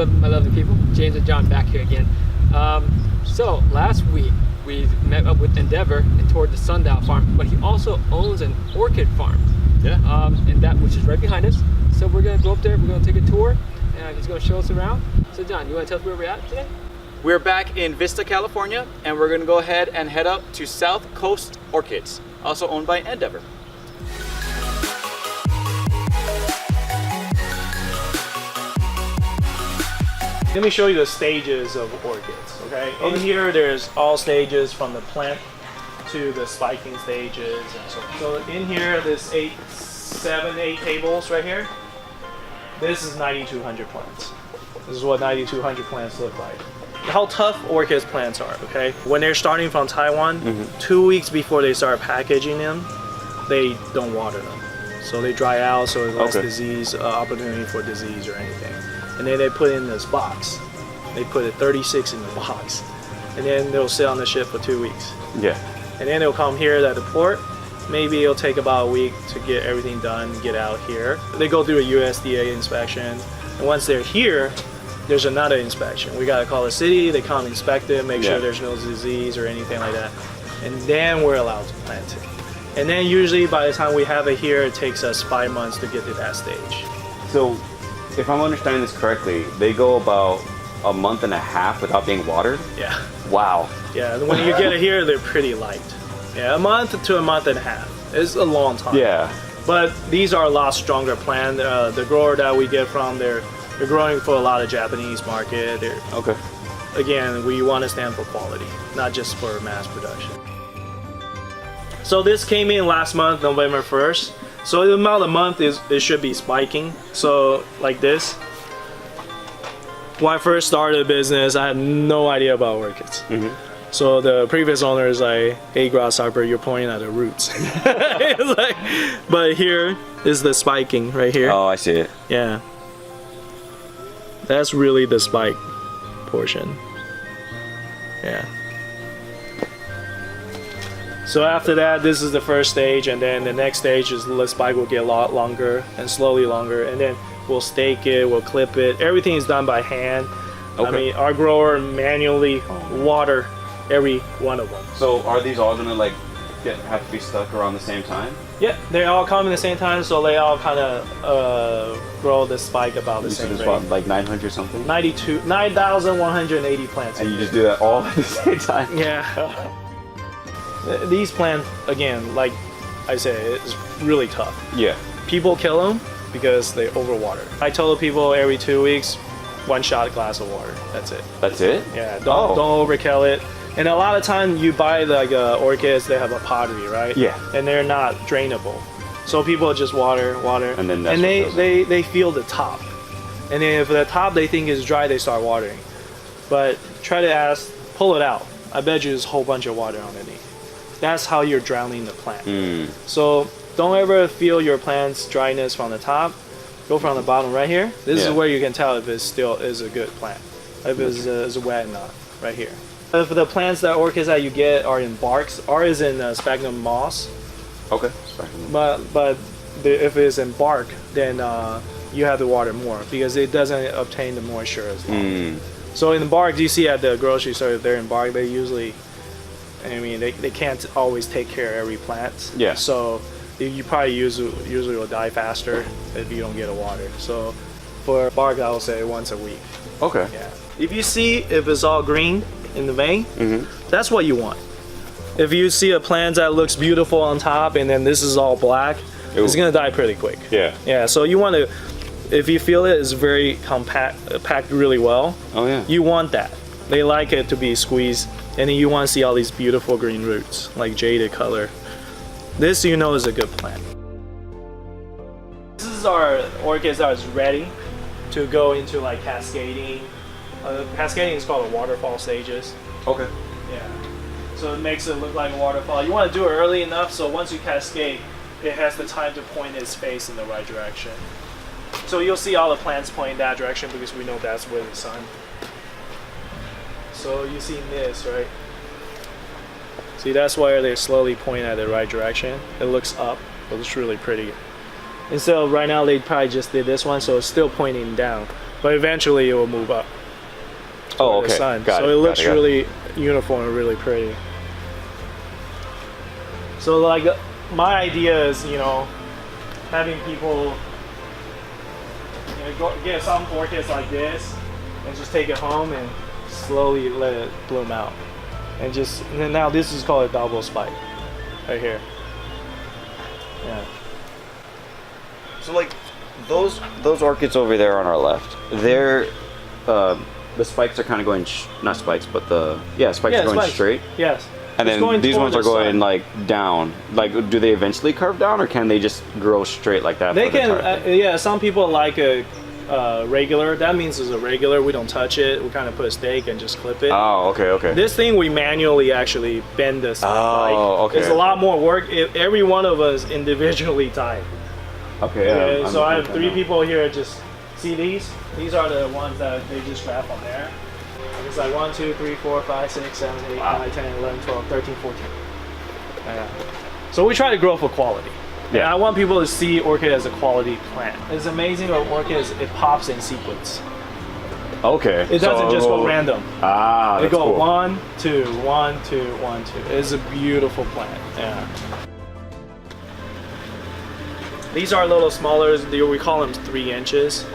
my lovely people. James and John back here again. So last week we met up with Endeavour and toured the Sundial farm, but he also owns an orchid farm. Yeah. And that which is right behind us. So we're gonna go up there. We're gonna take a tour, and he's gonna show us around. So John, you wanna tell us where we're at today? We're back in Vista, California, and we're gonna go ahead and head up to SouthCoast Orchids, also owned by Endeavour. Let me show you the stages of orchids, okay? In here, there's all stages from the plant to the spiking stages and so on. So in here, there's 7, 8 tables right here. This is 9,200 plants. This is what 9,200 plants look like. How tough orchids plants are, okay? When they're starting from Taiwan, 2 weeks before they start packaging them, they don't water them. So they dry out, so there's less disease, opportunity for disease or anything. And then they put in this box. They put it 36 in the box. And then they'll sit on the ship for 2 weeks. Yeah. And then they'll come here at the port. Maybe it'll take about a week to get everything done, get out here. They go through a USDA inspection. And once they're here, there's another inspection. We gotta call the city, they come inspect it, make sure there's no disease or anything like that. And then we're allowed to plant it. And then usually by the time we have it here, it takes us 5 months to get to that stage. So, if I'm understanding this correctly, they go about a month and a half without being watered? Yeah. Wow. Yeah, when you get it here, they're pretty light. Yeah, a month to a month and a half. It's a long time. Yeah. But these are a lot stronger plant. The grower that we get from, they're growing for a lot of Japanese market. Okay. Again, we want to stand for quality, not just for mass production. So this came in last month, November 1st. So the amount of month is, it should be spiking. So like this. When I first started the business, I had no idea about orchids. So the previous owner is like, hey grasshopper, you're pointing at the roots. Like, but here is the spiking right here. Oh, I see it. Yeah. That's really the spike portion. Yeah. So after that, this is the first stage, and then the next stage is the spike will get a lot longer and slowly longer, and then we'll stake it, we'll clip it. Everything is done by hand. I mean, our grower manually water every one of them. So are these all gonna like have to be stuck around the same time? Yeah, they all come at the same time, so they all kind of grow the spike about the same rate. About like 900 something? 9,180 plants. And you just do that all at the same time? Yeah. These plants, again, like I said, it's really tough. Yeah. People kill them because they overwater. I tell people every 2 weeks, 1 shot glass of water. That's it. That's it? Yeah, don't overkill it. And a lot of time you buy like orchids, they have a pottery, right? Yeah. And they're not drainable. So people just water, and then they feel the top. And then if the top they think is dry, they start watering. But try to pull it out. I bet you there's a whole bunch of water underneath. That's how you're drowning the plant. So don't ever feel your plant's dryness from the top. Go from the bottom right here. This is where you can tell if it still is a good plant. If it's wet enough, right here. If the plants, orchids that you get are in barks, ours is in sphagnum moss. Okay, sphagnum. But if it's in bark, then you have to water more because it doesn't obtain the moisture as long. So in the bark, you see at the grocery store, if they're in bark, they usually, I mean, they can't always take care of every plant. Yeah. So you probably usually will die faster if you don't get a water. So for bark, I would say once a week. Okay. Yeah. If you see if it's all green in the vein, that's what you want. If you see a plant that looks beautiful on top and then this is all black, it's gonna die pretty quick. Yeah. Yeah. So you want to, if you feel it is very compact, packed really well. Oh yeah. You want that. They like it to be squeezed, and then you want to see all these beautiful green roots, like jaded color. This you know is a good plant. This is our orchids that is ready to go into like cascading. Cascading is called a waterfall stages. Okay. Yeah. So it makes it look like a waterfall. You want to do it early enough so once you cascade, it has the time to point its face in the right direction. So you'll see all the plants pointing that direction because we know that's where the sun. So you see this, right? See, that's why they're slowly pointing at the right direction. It looks up. It looks really pretty. And so right now they probably just did this one, so it's still pointing down. but eventually it will move up. Oh, The okay. sun. Got So it. it looks got it. really uniform and really pretty. So like my idea is, you know, having people, you know, go get some orchids like this and just take it home and slowly let it bloom out. And then now this is called a double spike right here. Yeah. So like those orchids over there on our left, they're the spikes are kind of going not spikes, but spikes are going spikes. straight. Yes. And It's then going these toward ones are the going sun. like down. Like, do they eventually curve down, or can they just grow straight like that? They for the can, entire thing? yeah. Some people like a regular. That means it's a regular. We don't touch it. We kind of put a stake and just clip it. Oh, okay, okay. This thing we manually actually bend this. Oh, okay. It's a lot more work. Every one of us individually tied. Okay, yeah. Okay, I'm so I have looking 3 at that people here. Just see these. These are the ones that they just grab from there. It's like 1, 2, 3, 4, 5, 6, 7, 8, 9, 10, 11, 12, 13, 14. Yeah. So we try to grow for quality. Yeah. And I want people to see orchid as a quality plant. It's amazing about orchid is it pops in sequence. now. Okay. It doesn't just go random. Ah, They that's go cool. 1, 2, 1, 2, 1, 2. It's a beautiful plant. Yeah. These are a little smaller. We call them 3 inches.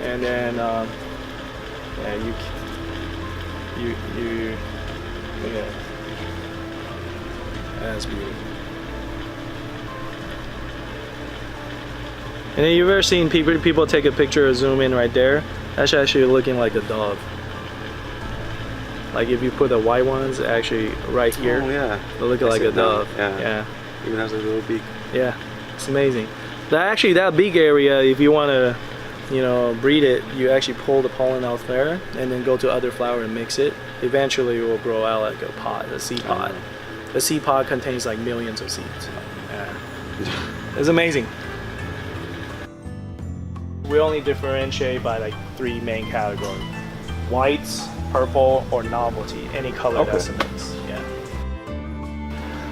And then, yeah, yeah. That's beautiful. And then you've ever seen people take a picture or zoom in right there? That's actually looking like a dove. Like if you put the white ones actually right here, Oh yeah. they look I like see a it now. dove. Yeah. Yeah, Even has a little beak. yeah, it's amazing. That big area, if you want to, you know, breed it, you actually pull the pollen out there and then go to other flower and mix it. Eventually, it will grow out like a pod, a seed pod. The seed pod contains like millions of seeds. Yeah, it's amazing. We only differentiate by like 3 main categories: whites, purple, or novelty. Any color Okay. that's a mix. Yeah.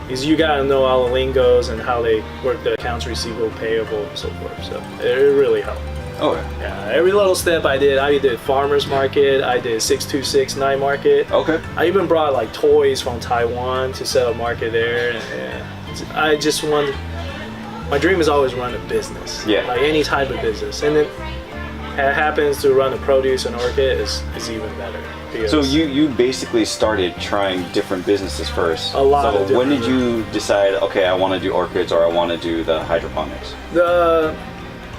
Because you gotta know all the lingos and how they work the accounts receivable, payable, and so forth. So it really helped. Oh. Yeah. Every little step I did farmers market, I did 626 night market. Okay. I even brought like toys from Taiwan to set up market there. And I just want. My dream is always run a business. Yeah. Like any type of business, and then it happens to run a produce and orchid is even better. because So you basically started trying different businesses first. A lot So of different when did you decide? Okay, I want to do orchids or I want to do the hydroponics. The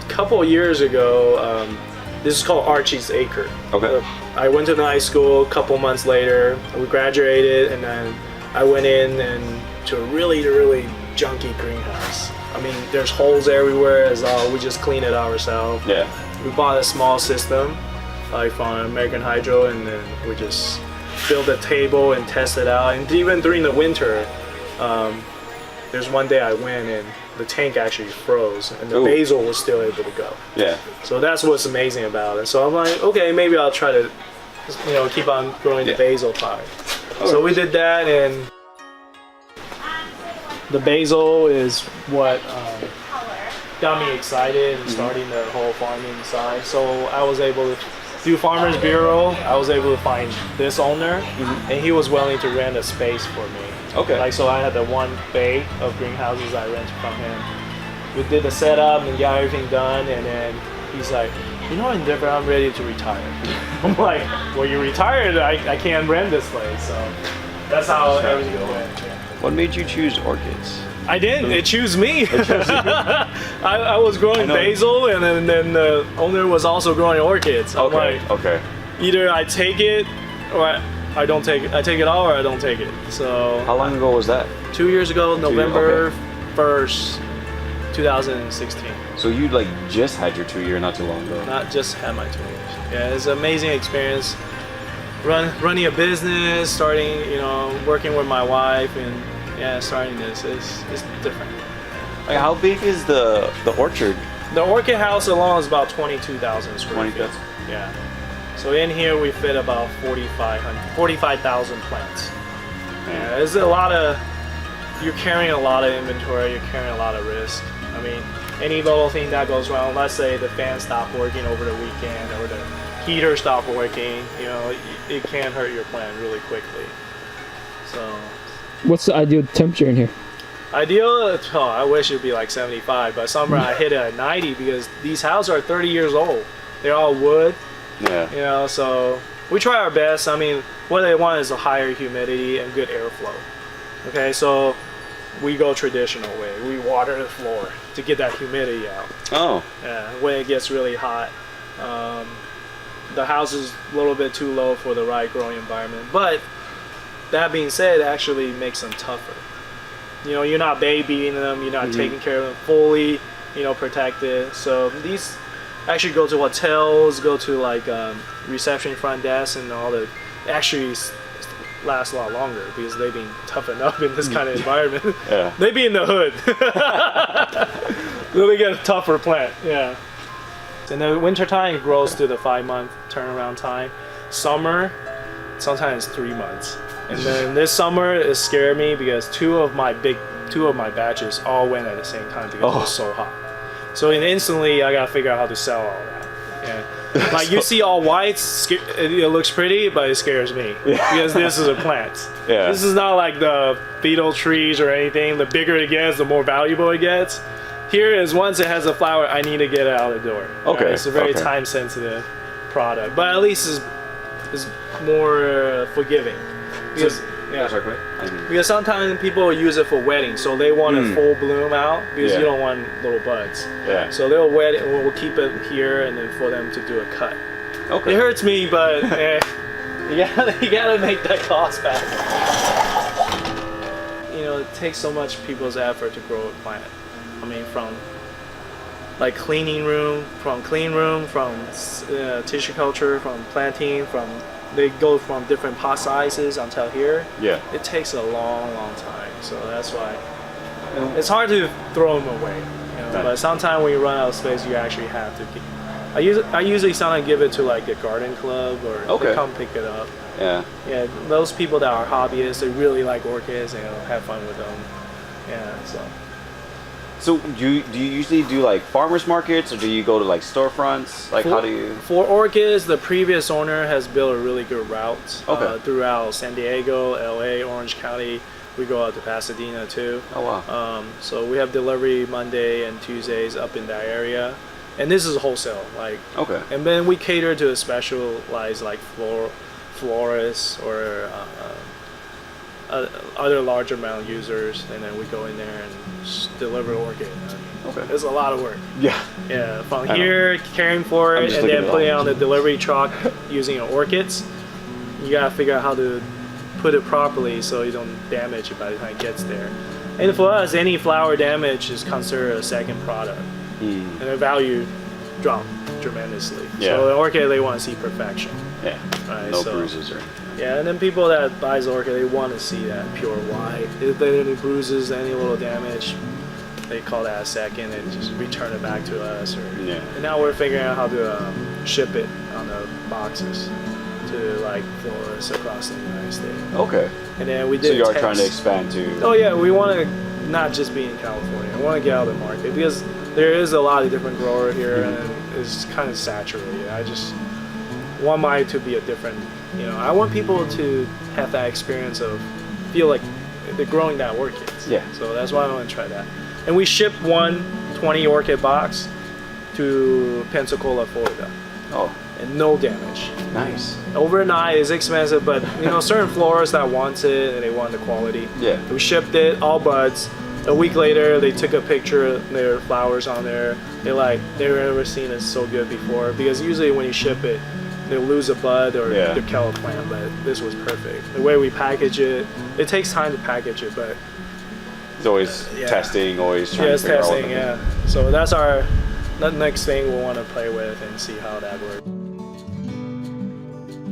couple of years ago, this is called Archie's Acre. Okay. I went to night school. A couple months later, we graduated, and then I went in to a really junky greenhouse. I mean, there's holes everywhere. As we just clean it ourselves. Yeah. We bought a small system, like from American Hydro, and then we just built a table and test it out. And even during the winter, there's one day I went and the tank actually froze, and the Ooh. basil was still able to go. Yeah. So that's what's amazing about it. So I'm like, okay, maybe I'll try to, keep on growing the Yeah. basil part. So we did that, and the basil is what got me excited and starting the whole farming side. So I was able to do Farmers Bureau. I was able to find this owner, and he was willing to rent a space for me. Okay. Like, so I had the 1 bay of greenhouses I rented from him. We did the setup and got everything done, and then he's like, Endeavour, I'm ready to retire. I'm like, well, you retired, I can't rent this place. So that's how everything went. Yeah. What made you choose orchids? I didn't. It chose me. I was growing know. basil, and then the owner was also growing orchids. I'm Okay. like, Okay. either I take it or I don't take it. I take it all or I don't take it. So How long ago was that? 2 years ago, November okay. 1st, 2016. So you just had your 2 year not too long ago. Not just had my 2 years. Yeah, it's an amazing experience. Running a business, starting, working with my wife, and starting this is different. Like, how big is the orchard? The orchid house alone is about 22,000 square feet. 20,000? Yeah. So in here we fit about 45,000 plants. Yeah, there's a lot of, you're carrying a lot of inventory, you're carrying a lot of risk. I mean, any little thing that goes wrong, let's say the fan stopped working over the weekend or the heater stopped working, you know, it can hurt your plant really quickly. So What's the ideal temperature in here? ideal, I wish it'd be like 75, but summer I hit it at 90 because these houses are 30 years old. They're all wood, Yeah. you know, so we try our best. I mean, what they want is a higher humidity and good airflow. Okay, so we go traditional way. We water the floor to get that humidity out. Oh. Yeah, when it gets really hot. The house is a little bit too low for the right growing environment. But that being said, it actually makes them tougher. You know, you're not babying them, you're not taking care of them fully, you know, protected. So these actually go to hotels, go to like reception front desk and all the, actually last a lot longer because they've been toughened up in this kind of environment. Yeah. They be in the hood. Really get a tougher plant, yeah. In the winter time, it grows to the 5-month turnaround time. Summer, sometimes 3 months. And then this summer, it scared me because two of my batches all went at the same time because it was so hot. So instantly, I gotta figure out how to sell all that. Yeah. Like you see all white, it looks pretty, but it scares me because this is a plant. Yeah. This is not like the beetle trees or anything. The bigger it gets, the more valuable it gets. Here is once it has a flower, I need to get it out the door. Okay. Right? It's a very Okay. time sensitive product, but at least is more forgiving. Because, Yeah. Sorry, quick. because sometimes people use it for weddings, so they want a full bloom out because Yeah. you don't want little buds. Yeah. So they'll wet it, we'll keep it here, and then for them to do a cut. Okay. It hurts me, but you gotta make that cost back. You know, it takes so much people's effort to grow a plant. I mean, from like clean room, from tissue culture, from planting, they go from different pot sizes until here. Yeah. It takes a long time, so that's why it's hard to throw them away. You know? Right. But sometimes when you run out of space, you actually have to. I usually sometimes give it to like a garden club or Okay. they come pick it up. Yeah. Yeah, those people that are hobbyists, they really like orchids and have fun with them. Yeah, So do you usually do like farmers markets or do you go to like storefronts? Like how do you? For orchids, the previous owner has built a really good route throughout San Diego, LA, Orange County. We go out to Pasadena too. Oh wow. So we have delivery Monday and Tuesdays up in that area, and this is wholesale. Like Okay. and then we cater to a specialized like florists or other larger amount users, and then we go in there and just deliver orchid. Okay. It's a lot of work. Yeah. Yeah, from I here caring for I'm it just and looking then at putting it all. on the delivery truck using orchids. You gotta figure out how to put it properly so you don't damage it by the time it gets there. And for us, any flower damage is considered a second product, and the value drop tremendously. Yeah. So the orchid, they want to see perfection. Yeah. Right, No so- bruises or anything. Yeah, and then people that buys orchid, they want to see that pure white. If there are any bruises, any little damage, they call that a second and just return it back to us. Yeah. And now we're figuring out how to ship it on the boxes to like florists across the United States. Okay. And then we did. So you are tests. trying to expand to. Oh yeah, we want to not just be in California. I want to get out of the market because there is a lot of different grower here and it's kind of saturated. I just want mine to be a different. You know, I want people to have that experience of feel like they're growing that orchids. Yeah. So that's why I want to try that. And we ship 20 orchid box to Pensacola, Florida, Oh, and no damage. nice. Overnight is expensive, but you know, certain florists that wants it and they want the quality. Yeah. We shipped it, all buds. A week later, they took a picture of their flowers on there. They've never seen it so good before because usually when you ship it, they lose a bud or Yeah. the kill a plant, but this was perfect. The way we package it, it takes time to package it, but It's always yeah. testing, always trying yeah, to it's figure out what testing, yeah. So that's the next thing we'll want to play with and see how that works.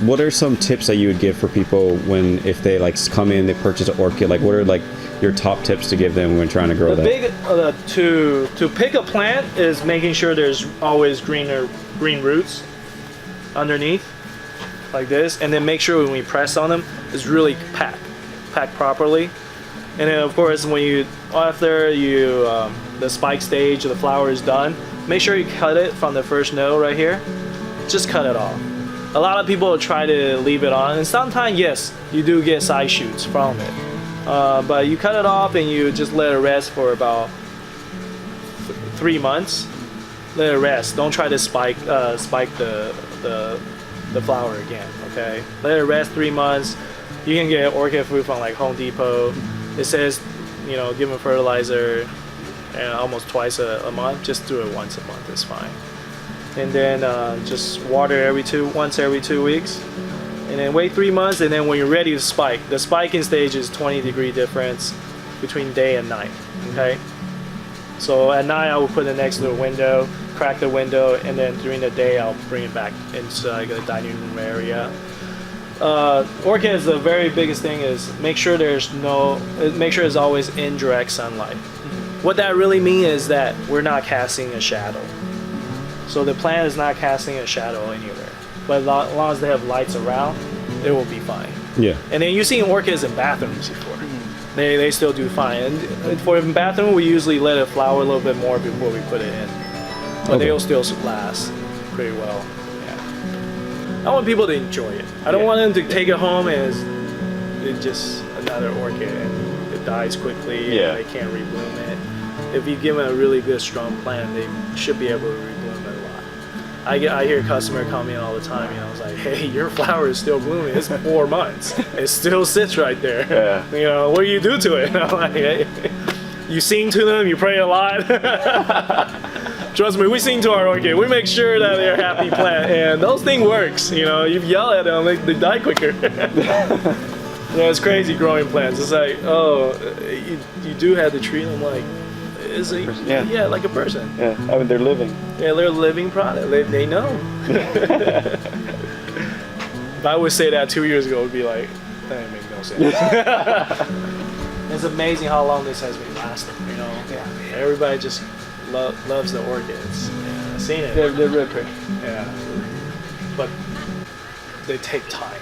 What are some tips that you would give for people when if they like come in, they purchase an orchid? Like, what are like your top tips to give them when trying to grow The that? big to pick a plant is making sure there's always green roots underneath, like this, and then make sure when we press on them, it's really packed properly. And then of course after you the spike stage, the flower is done, make sure you cut it from the first node right here. Just cut it off. A lot of people try to leave it on, and sometimes, yes, you do get side shoots from it. But you cut it off and you just let it rest for about 3 months. Let it rest. Don't try to spike the flower again. Okay. Let it rest 3 months. You can get orchid food from like Home Depot. It says, you know, give them fertilizer and almost twice a month. Just do it once a month. It's fine. And then just water once every 2 weeks. And then wait 3 months, and then when you're ready to spike, the spiking stage is 20-degree difference between day and night. Okay. So at night I will put it next to the window, crack the window, and then during the day I'll bring it back into like the dining room area. Orchids, the very biggest thing is make sure there's always indirect sunlight. What that really means is that we're not casting a shadow. So the plant is not casting a shadow anywhere. But as long as they have lights around, it will be fine. Yeah. And then you've seen orchids in bathrooms before. They still do fine. And for the bathroom, we usually let it flower a little bit more before we put it in. But they'll still last pretty well. Yeah. I want people to enjoy it. I don't want them to take it home and it's just another orchid and it dies quickly and they can't rebloom it. If you give them a really good strong plant, they should be able to rebloom it a lot. I hear a customer come in all the time, you know, it's like, hey, your flower is still blooming. It's 4 months. It still sits right there. Yeah. You know, what do you do to it? And I'm like, hey, you sing to them, you pray a lot. Trust me, we sing to our orchid. We make sure that they're a happy plant, and those things works. You know, you yell at them, they die quicker. Yeah, it's crazy growing plants. It's like, oh, you do have to treat them like, like a person. Yeah, I mean, they're living. Yeah, they're a living product. They know. If I would say that 2 years ago, it would be like, that didn't make no sense. It's amazing how long this has been lasting, you know? Yeah. Everybody just loves the orchids. Yeah, I've seen it. They're really pretty. Yeah. But they take time.